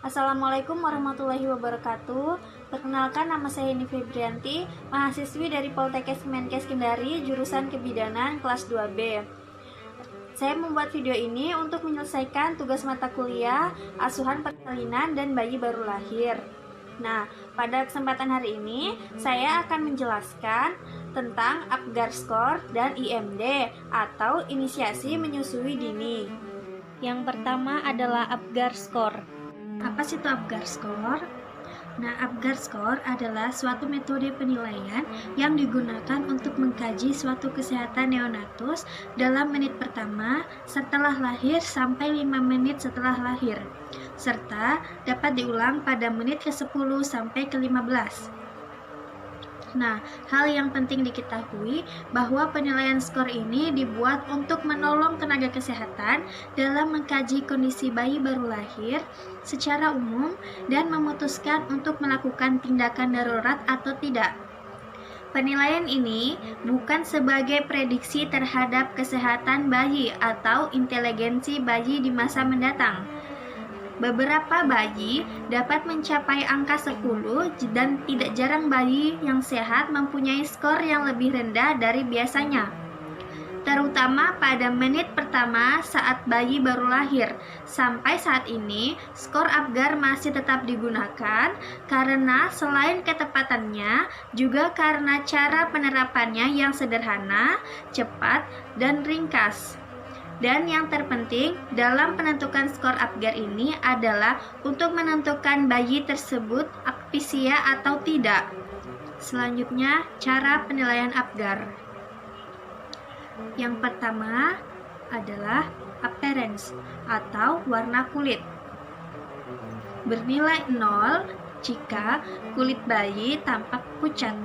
Assalamualaikum warahmatullahi wabarakatuh. Perkenalkan, nama saya Yeni Febrianti, mahasiswi dari Poltekkes Kemenkes Kendari, jurusan Kebidanan kelas 2B. Saya membuat video ini untuk menyelesaikan tugas mata kuliah asuhan persalinan dan bayi baru lahir. Nah, pada kesempatan hari ini saya akan menjelaskan tentang Apgar Score dan IMD atau inisiasi menyusui dini. Yang pertama adalah Apgar Score. Apa sih itu Apgar Score? Nah, Apgar Score adalah suatu metode penilaian yang digunakan untuk mengkaji suatu kesehatan neonatus dalam menit pertama setelah lahir sampai 5 menit setelah lahir, serta dapat diulang pada menit ke-10 sampai ke-15. Nah, hal yang penting diketahui bahwa penilaian skor ini dibuat untuk menolong tenaga kesehatan dalam mengkaji kondisi bayi baru lahir secara umum dan memutuskan untuk melakukan tindakan darurat atau tidak. Penilaian ini bukan sebagai prediksi terhadap kesehatan bayi atau inteligensi bayi di masa mendatang. Beberapa bayi dapat mencapai angka 10 dan tidak jarang bayi yang sehat mempunyai skor yang lebih rendah dari biasanya, terutama pada menit pertama saat bayi baru lahir. Sampai saat ini, skor Apgar masih tetap digunakan karena selain ketepatannya, juga karena cara penerapannya yang sederhana, cepat, dan ringkas. Dan yang terpenting dalam penentukan skor Apgar ini adalah untuk menentukan bayi tersebut akpisia atau tidak. Selanjutnya, cara penilaian Apgar. Yang pertama adalah appearance atau warna kulit. Bernilai 0 jika kulit bayi tampak pucat,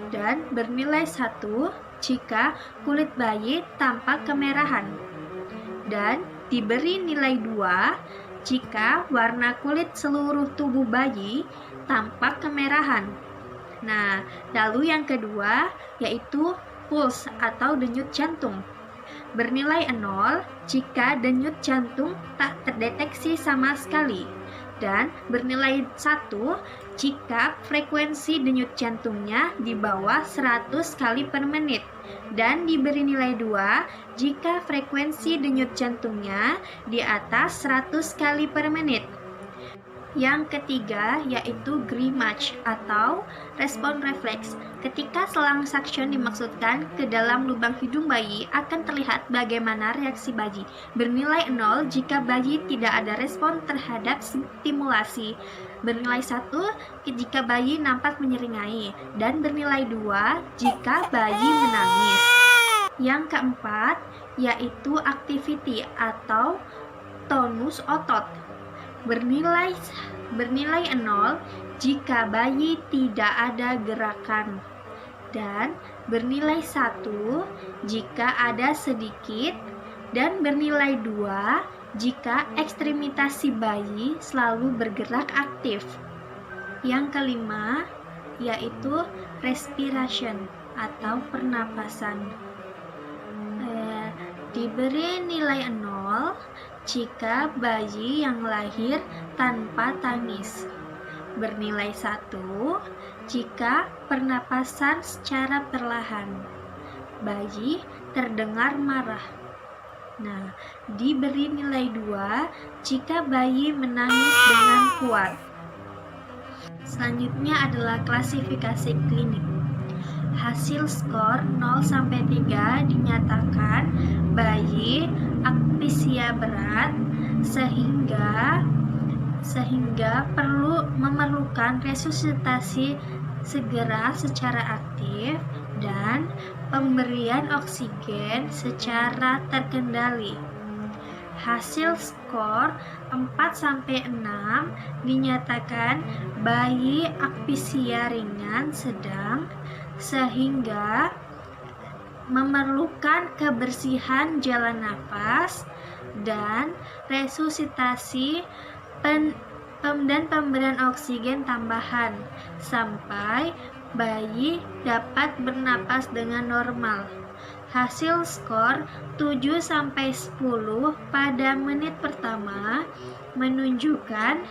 dan bernilai 1 jika kulit bayi tampak kemerahan, dan diberi nilai 2 jika warna kulit seluruh tubuh bayi tampak kemerahan. Nah, lalu yang kedua yaitu pulse atau denyut jantung. Bernilai 0 jika denyut jantung tak terdeteksi sama sekali, dan bernilai 1 jika frekuensi denyut jantungnya di bawah 100 kali per menit, dan diberi nilai 2 jika frekuensi denyut jantungnya di atas 100 kali per menit. Yang ketiga yaitu Grimace atau respon refleks. Ketika selang suction dimasukkan ke dalam lubang hidung bayi, akan terlihat bagaimana reaksi bayi. Bernilai 0 jika bayi tidak ada respon terhadap stimulasi, bernilai 1 jika bayi nampak menyeringai, dan bernilai 2 jika bayi menangis. Yang keempat yaitu activity atau tonus otot. Bernilai 0 jika bayi tidak ada gerakan, dan bernilai 1 jika ada sedikit, dan bernilai 2 jika ekstremitas si bayi selalu bergerak aktif. Yang kelima yaitu respiration atau pernapasan. Diberi nilai 0 jika bayi yang lahir tanpa tangis. Bernilai 1 jika pernapasan secara perlahan. Bayi terdengar marah. Nah, diberi nilai 2 jika bayi menangis dengan kuat. Selanjutnya adalah klasifikasi klinik. Hasil skor 0-3 dinyatakan bayi akpisia berat sehingga memerlukan resusitasi segera secara aktif dan pemberian oksigen secara terkendali. Hasil skor 4-6 dinyatakan bayi akpisia ringan sedang sehingga memerlukan kebersihan jalan nafas dan resusitasi dan pemberian oksigen tambahan sampai bayi dapat bernapas dengan normal. Hasil skor 7-10 pada menit pertama menunjukkan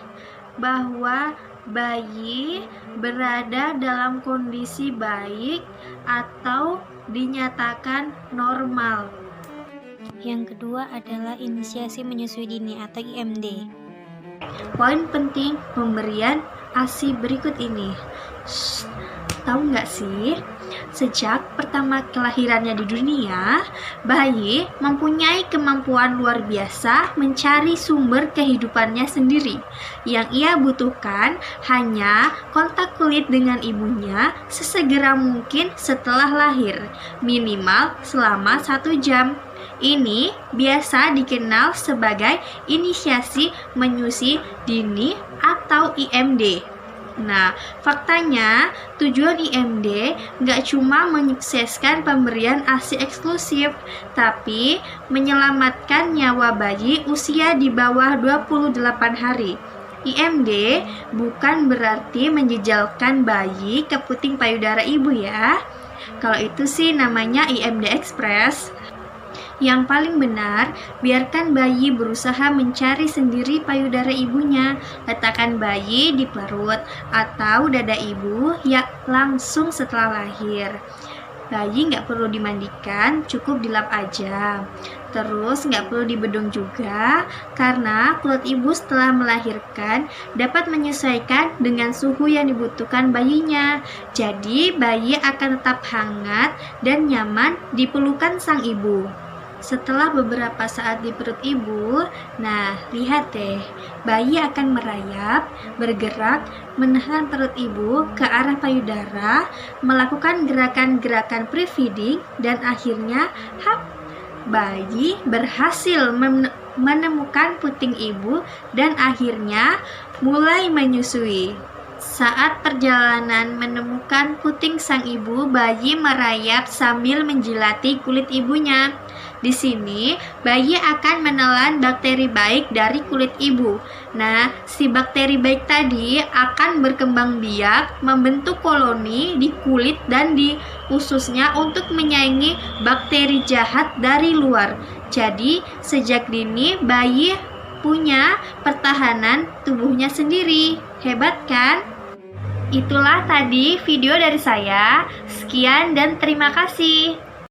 bahwa bayi berada dalam kondisi baik atau dinyatakan normal. Yang kedua adalah inisiasi menyusui dini atau IMD. Poin penting pemberian ASI berikut ini. Tahu nggak sih, sejak pertama kelahirannya di dunia, bayi mempunyai kemampuan luar biasa mencari sumber kehidupannya sendiri. Yang ia butuhkan hanya kontak kulit dengan ibunya sesegera mungkin setelah lahir, minimal selama 1 jam. Ini biasa dikenal sebagai inisiasi menyusui dini atau IMD. Nah, faktanya tujuan IMD nggak cuma menyukseskan pemberian ASI eksklusif, tapi menyelamatkan nyawa bayi usia di bawah 28 hari. IMD bukan berarti menjejalkan bayi ke puting payudara ibu ya. Kalau itu sih namanya IMD Express. Yang paling benar, biarkan bayi berusaha mencari sendiri payudara ibunya. Letakkan bayi di perut atau dada ibu ya langsung setelah lahir. Bayi nggak perlu dimandikan, cukup dilap aja. Terus nggak perlu dibedung juga, karena kulit ibu setelah melahirkan dapat menyesuaikan dengan suhu yang dibutuhkan bayinya. Jadi bayi akan tetap hangat dan nyaman di pelukan sang ibu. Setelah beberapa saat di perut ibu, nah lihat deh, bayi akan merayap, bergerak, menahan perut ibu ke arah payudara, melakukan gerakan-gerakan pre-feeding, dan akhirnya bayi berhasil menemukan puting ibu dan akhirnya mulai menyusui. Saat perjalanan menemukan puting sang ibu, bayi merayap sambil menjilati kulit ibunya. Di sini, bayi akan menelan bakteri baik dari kulit ibu. Nah, si bakteri baik tadi akan berkembang biak, membentuk koloni di kulit dan di ususnya untuk menyaingi bakteri jahat dari luar. Jadi, sejak dini, bayi punya pertahanan tubuhnya sendiri. Hebat kan? Itulah tadi video dari saya. Sekian dan terima kasih.